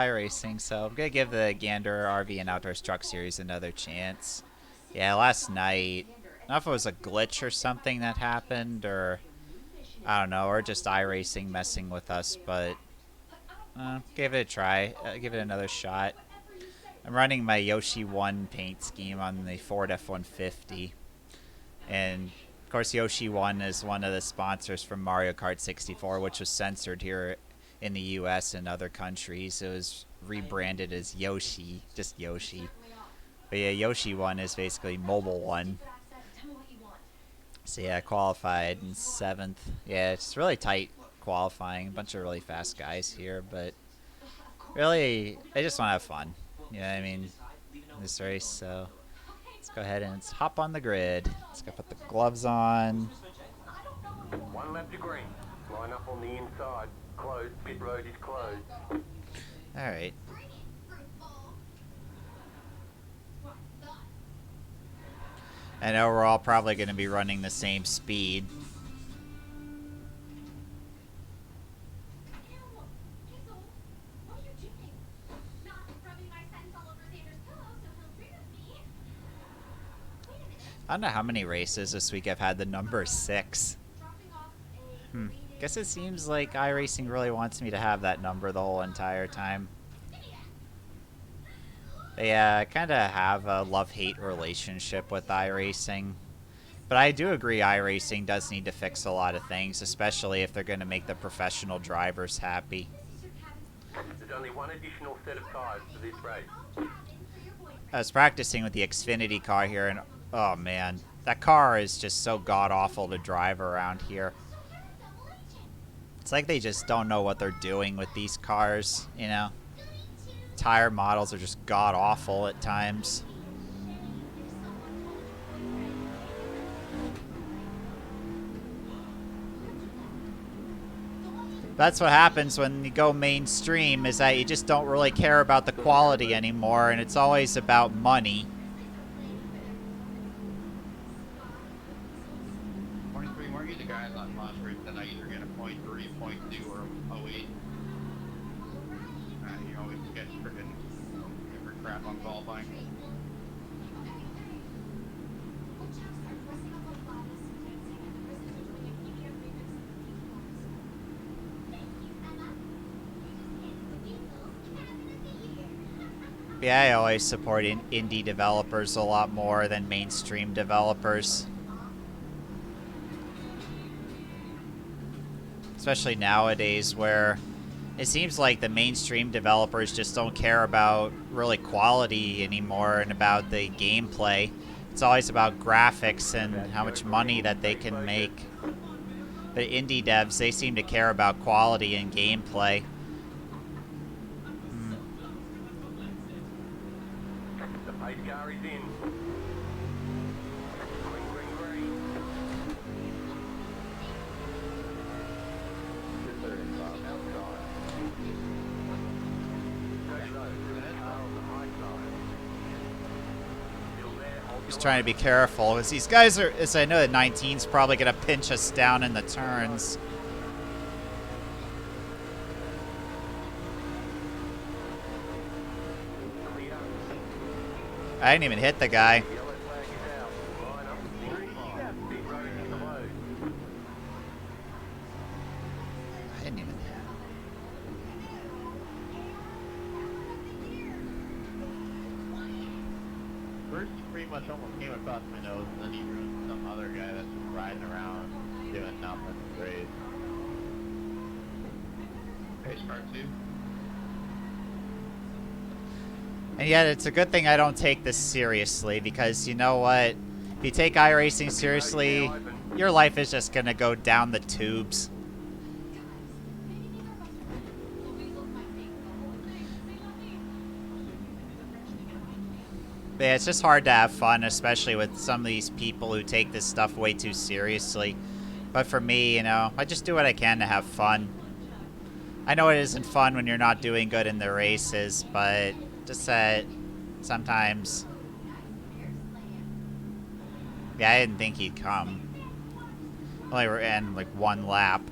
iRacing, so I'm gonna give the Gander RV and Outdoors Truck Series another chance. Yeah, last night, I don't know if it was a glitch or something that happened, or I don't know, or just iRacing messing with us, but gave it a try, give it another shot. I'm running my Yoshi 1 paint scheme on the Ford F-150, and of course Yoshi 1 is one of the sponsors from Mario Kart 64, which was censored here in the US and other countries. It was rebranded as Yoshi, just Yoshi. But yeah, Yoshi 1 is basically Mobile 1. So yeah, I qualified in 7th. Yeah, it's really tight qualifying. A bunch of really fast guys here, but really, I just want to have fun. You know what I mean? In this race, so let's go ahead and let's hop on the grid. Let's go put the gloves on. One lap to green. Line up on the inside. Closed. Pit road is closed. Alright. I know we're all probably going to be running the same speed. I don't know how many races this week I've had the number 6. Guess it seems like iRacing really wants me to have that number the whole entire time. They kind of have a love-hate relationship with iRacing. But I do agree iRacing does need to fix a lot of things, especially if they're going to make the professional drivers happy. There's only one additional set of tires for this race. I was practicing with the Xfinity car here, and oh man, that car is just so god-awful to drive around here. It's like they just don't know what they're doing with these cars, you know? Tire models are just god-awful at times. That's what happens when you go mainstream, is that you just don't really care about the quality anymore, and it's always about money. Weren't you the guys on Monster that I either get a point 3, point 2, or 08? You always get freaking different crap on qualifying. Yeah, I always support indie developers a lot more than mainstream developers. Especially nowadays where it seems like the mainstream developers just don't care about really quality anymore and about the gameplay. It's always about graphics and how much money that they can make. But indie devs, they seem to care about quality and gameplay. The pace car is in. Green, green, green. The third outside. Dirty road. Car on the high side. Still there. Hold Just your trying to be careful, because these guys are, as I know, the 19's probably going to pinch us down in the turns. clear. I didn't even hit the guy. Yellow flag is out. Line up the inside. Pit road is closed. I didn't even. First, he pretty much almost came across my nose, and then he ruined some other guy that's just riding around doing nothing. Great. Pace car 2. And yet, it's a good thing I don't take this seriously, because you know what? If you take iRacing seriously, your life is just going to go down the tubes. But yeah, it's just hard to have fun, especially with some of these people who take this stuff way too seriously. But for me, you know, I just do what I can to have fun. I know it isn't fun when you're not doing good in the races, but just that sometimes. Yeah, I didn't think he'd come. Only ran like one lap.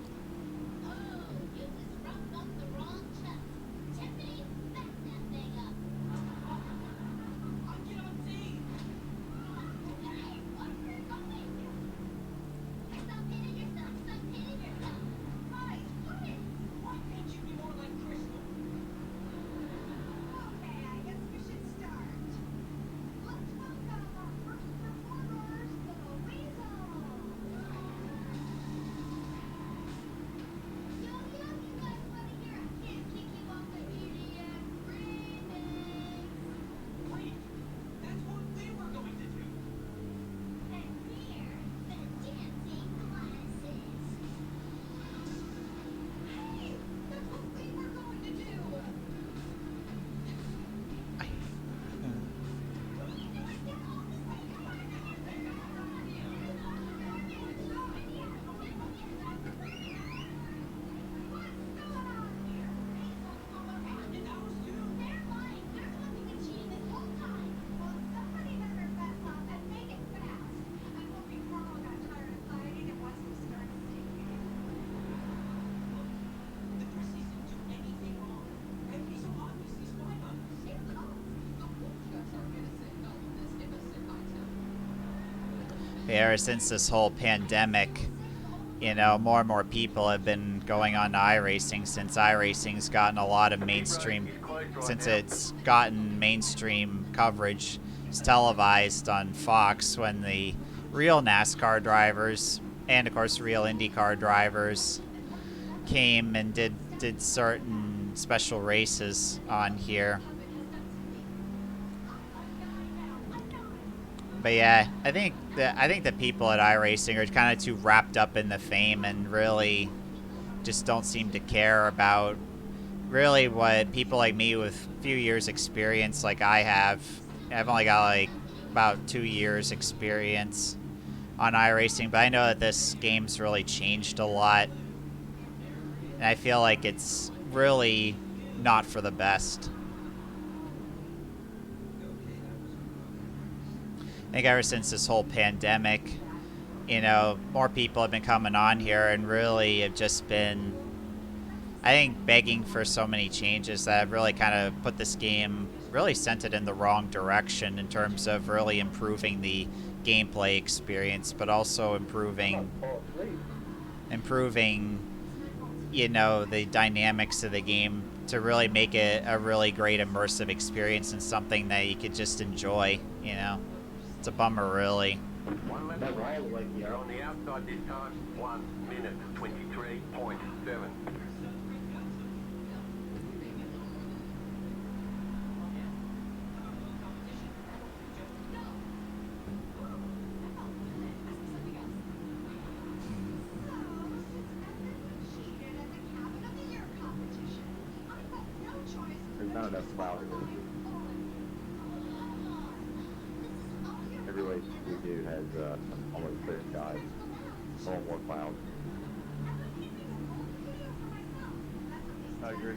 ever since this whole pandemic, you know, more and more people have been going on to iRacing since iRacing's gotten a lot of mainstream, since it's gotten mainstream coverage. It's televised on Fox when the real NASCAR drivers and of course real IndyCar drivers came and did certain special races on here. But yeah, I think the people at iRacing are kind of too wrapped up in the fame and really just don't seem to care about really what people like me with a few years experience like I have. I've only got like about 2 years experience on iRacing, but I know that this game's really changed a lot. And I feel like it's really not for the best. I think ever since this whole pandemic, you know, more people have been coming on here and really have just been, I think, begging for so many changes that have really kind of put this game, really sent it in the wrong direction in terms of really improving the gameplay experience, but also improving, you know, the dynamics of the game to really make it a really great immersive experience and something that you could just enjoy, you know. It's a bummer, really. 1 lap to green. You're on the outside this time. 1 minute 23.7. There's not enough clouds. Every race we do has almost clear skies. A little more clouds. I agree.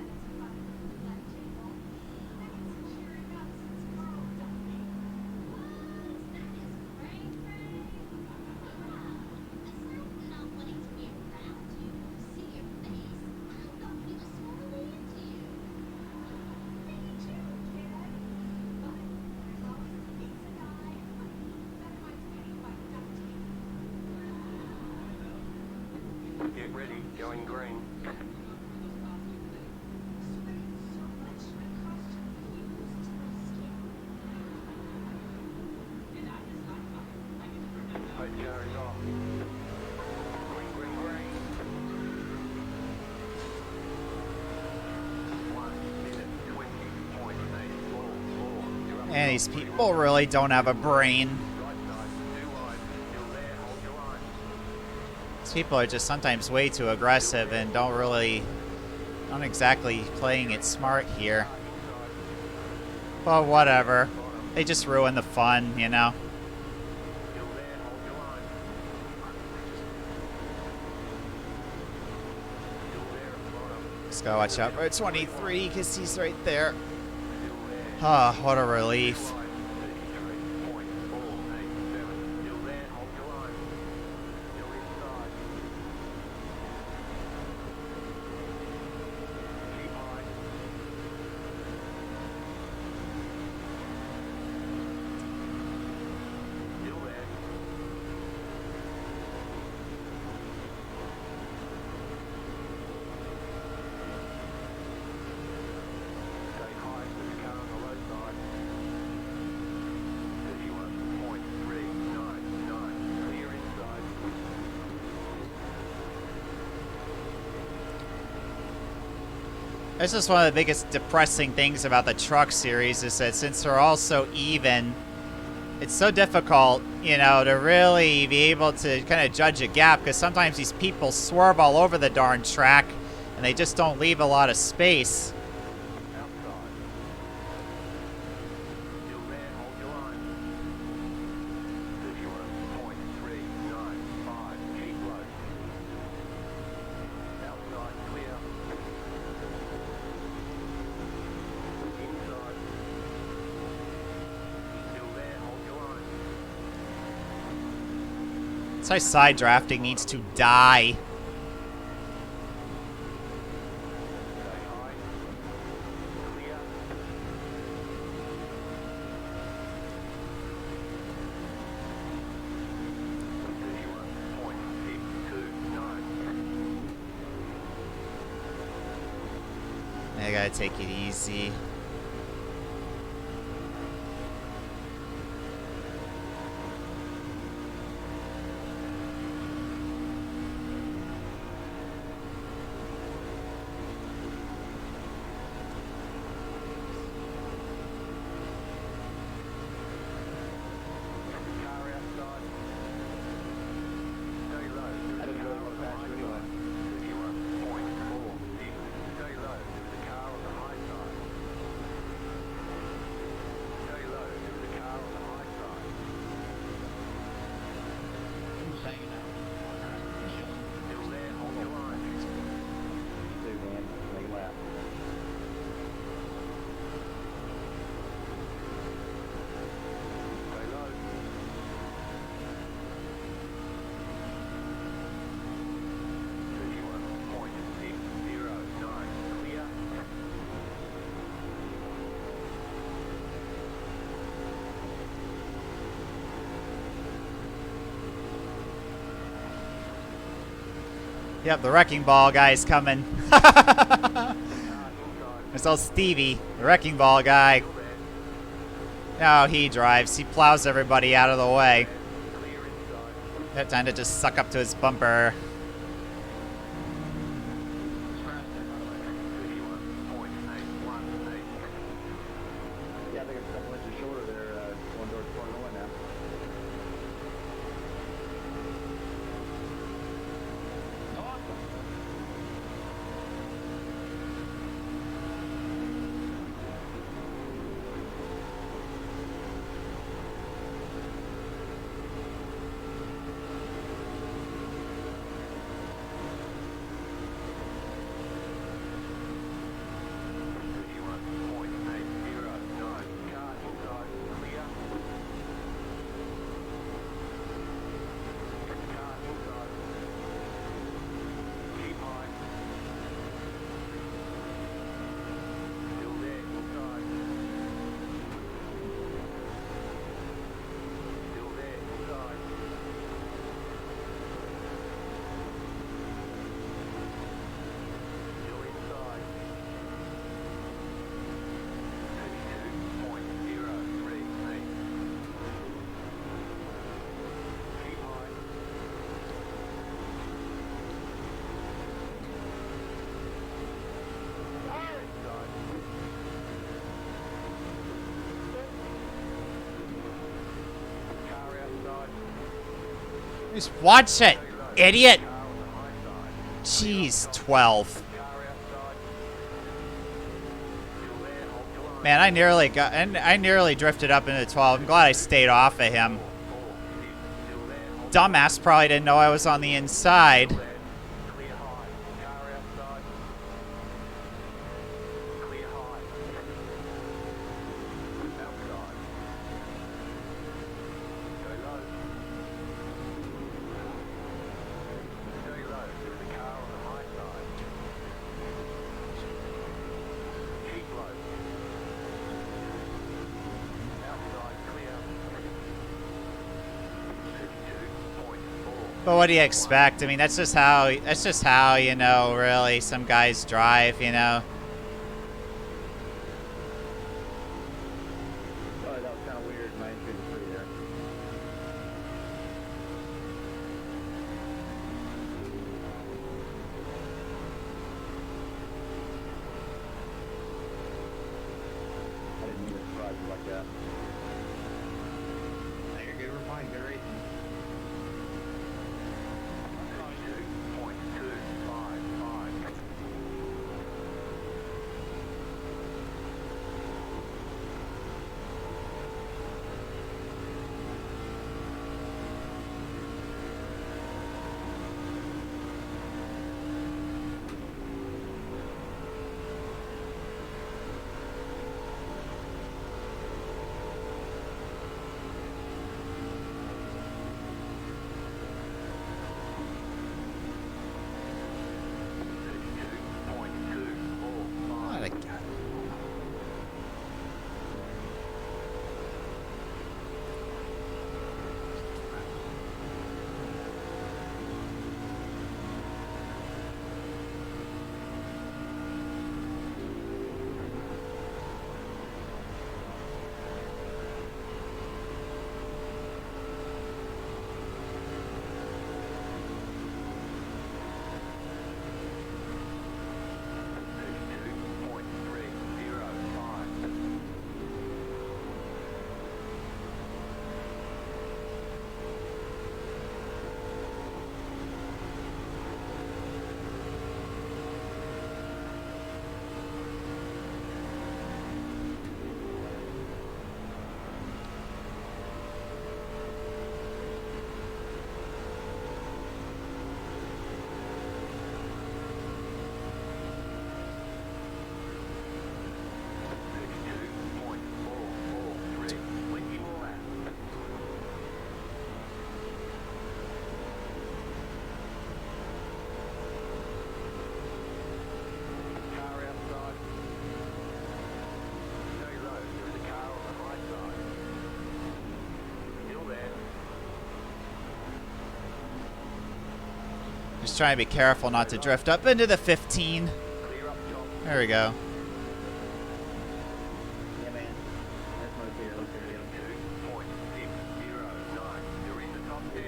Get ready. Going green. Hope Gander is off. Green, green, green. 1 minute 20.8. And these people really don't have a brain. Right side, 2 wide. Still there. Hold your line. These people are just sometimes way too aggressive and aren't exactly playing it smart here. But whatever. They just ruin the fun, you know? Still there. Hold your line. Still there at the bottom. Just gotta watch out for 23 because he's right there. Still there. Ah, what a relief. 33.487. Still there. Hold your line. Still inside. Keep high. Still there. Stay high to the car on the low side. 31.399. Clear inside. That's just one of the biggest depressing things about the truck series is that since they're all so even, it's so difficult, you know, to really be able to kind of judge a gap because sometimes these people swerve all over the darn track and they just don't leave a lot of space. Outside. Still there, hold your line. 31.395. Keep low. Outside, clear. Inside. Still there, hold your line. That's why side drafting needs to die. Stay high. Clear. I gotta take it easy. Car outside. Stay low. I didn't really want to pass you anyway. 31.46. Stay low. There's a car on the high side. Stay low. There's a car on the high side. Who's hanging out? Still there. Hold your line. Two, man. Make a lap. Stay low. 31.609. Clear. Yep, the wrecking ball guy's coming. Car inside. It's old Stevie, the wrecking ball guy. Still there. No, he drives. He plows everybody out of the way. Clear inside. That time to just suck up to his bumper. Who's faster, by the way? 31.818. Yeah, I think it's a couple inches shorter there, going towards corner one now. Awesome. Just watch it, idiot. Jeez, 12. Man, I nearly drifted up into 12. I'm glad I stayed off of him. Dumbass probably didn't know I was on the inside. But what do you expect? I mean, that's just how, you know, really some guys drive, you know. Oh, that was kind of weird. Main Street is free there. I didn't mean to surprise you like that. Now you're good. We're fine. Good racing. Just trying to be careful not to drift up into the 15. Clear up top. There we go. Yeah, man. That's my favorite. 2.609. You're in the top 10.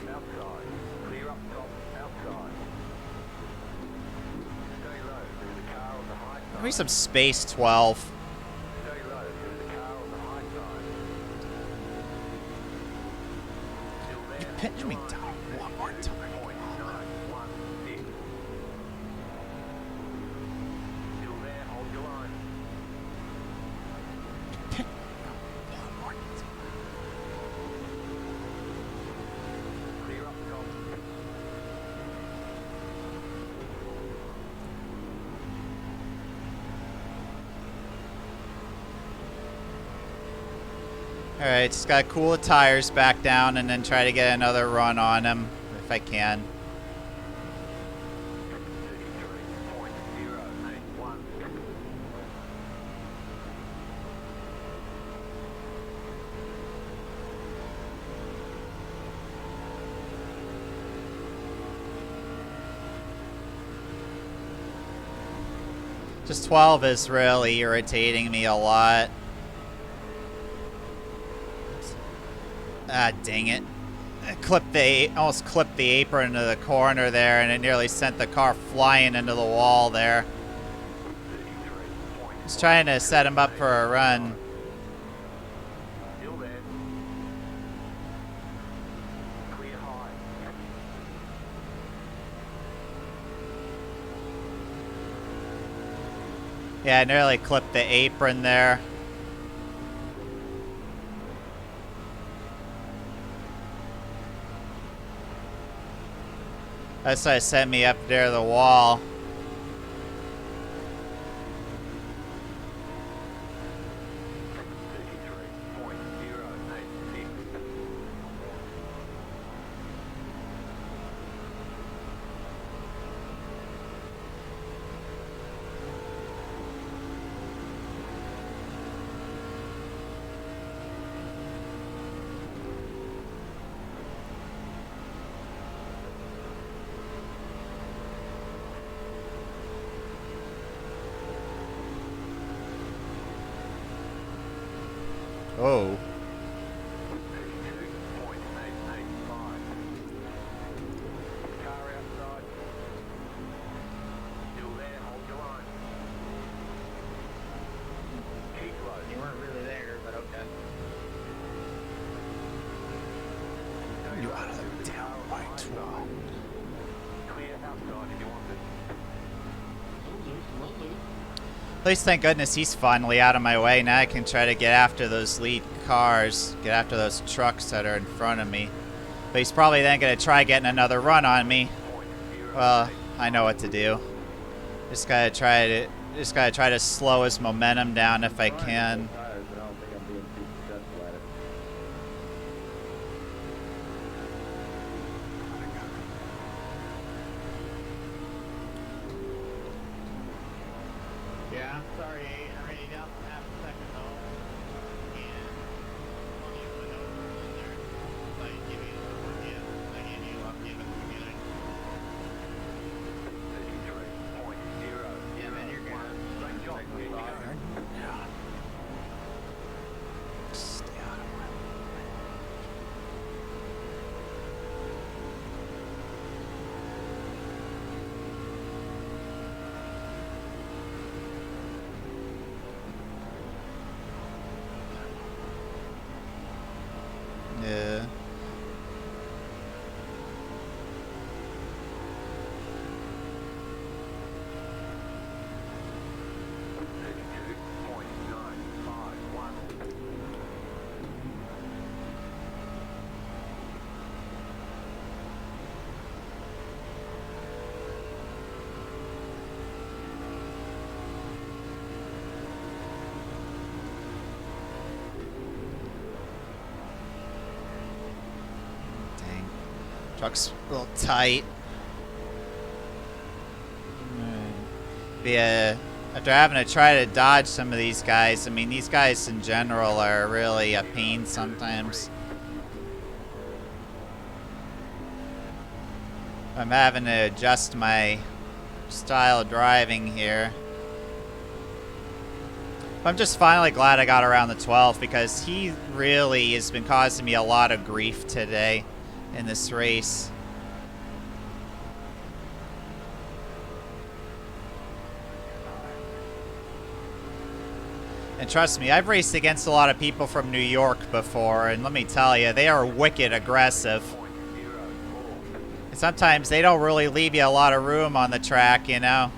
Outside. Clear up top. Outside. Stay low. There's a car on the high side. Give me some space, 12. Stay low. There's a car on the high side. Still there. Pinch me down one more time. 2.916. Still there. Hold your line. Clear up top. Alright, just gotta cool the tires back down and then try to get another run on him if I can. 33.081. Just 12 is really irritating me a lot. Ah, dang it. I almost clipped the apron into the corner there, and it nearly sent the car flying into the wall there. Just trying to set him up for a run. Still there. Clear high. Yeah, I nearly clipped the apron there. That's why it sent me up there to the wall. Oh. 32.885. Car outside. Still there, hold your line. Keep low. You weren't really there, but okay. You out of the down by 12. Clear outside if you want it. At least thank goodness he's finally out of my way. Now I can try to get after those lead cars, get after those trucks that are in front of me. But he's probably then going to try getting another run on me. Well, I know what to do. Just gotta try to slow his momentum down if I can. Tires, but I don't think I'm being too successful at it. Yeah, I'm sorry, I'm already down for half a second though. And plenty of maneuvers in there. Truck's a little tight. Yeah, after having to try to dodge some of these guys, I mean, these guys in general are really a pain sometimes. I'm having to adjust my style of driving here. I'm just finally glad I got around the 12 because he really has been causing me a lot of grief today in this race. And trust me, I've raced against a lot of people from New York before, and let me tell you, they are wicked aggressive. And sometimes they don't really leave you a lot of room on the track, you know?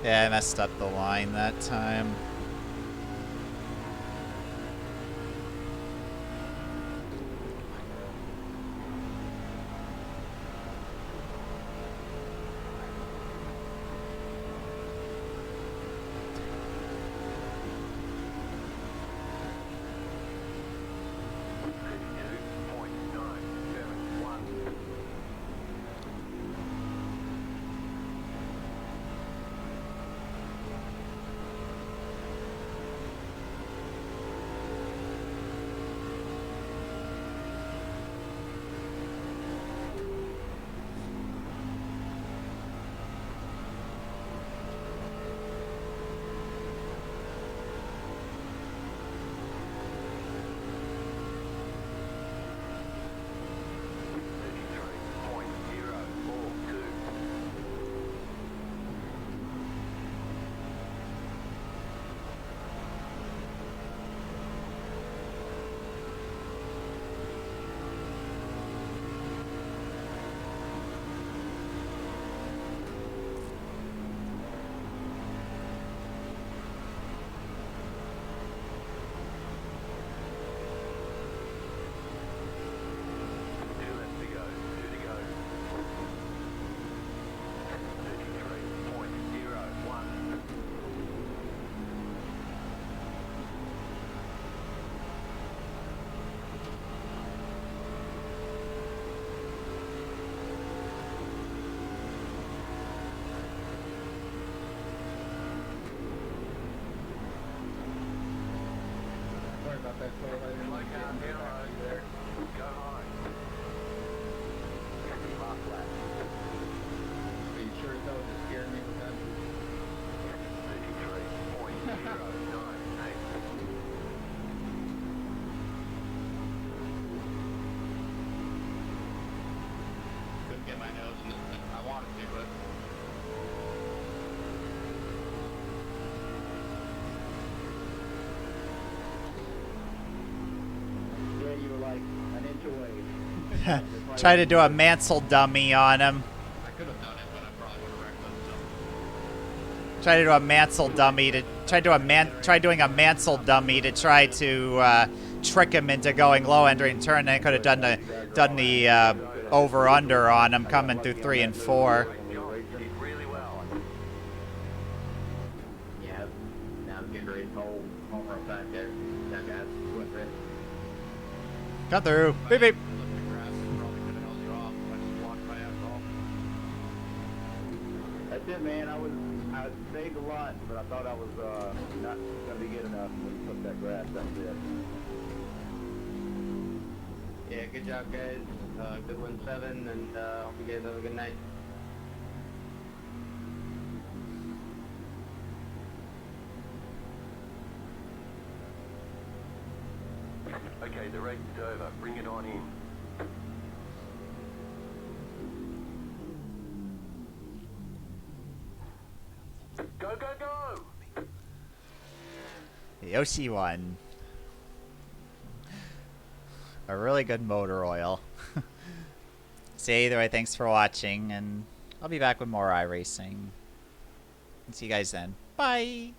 Yeah, I messed up the line that time. Try to do a Mansell dummy on him. I could have done it, but I probably would have wrecked them. Try to do a Mansell dummy to try doing a Mansell dummy to try to trick him into going low entering turn. And I could have done the over under on him coming through 3 and 4. Yeah, now I'm getting ready to hold home run back there. That guy's went red. Got through. Beep beep. That's it, man. I I saved a lot, but I thought I was not going to be good enough when you took that grass. That's it. Yeah, good job, guys. Good win 7, and hope you guys have a good night. Okay, the race is over. Bring it on in. Go, go, go! Yoshi won. A really good motor oil. So either way, thanks for watching, and I'll be back with more iRacing. See you guys then. Bye!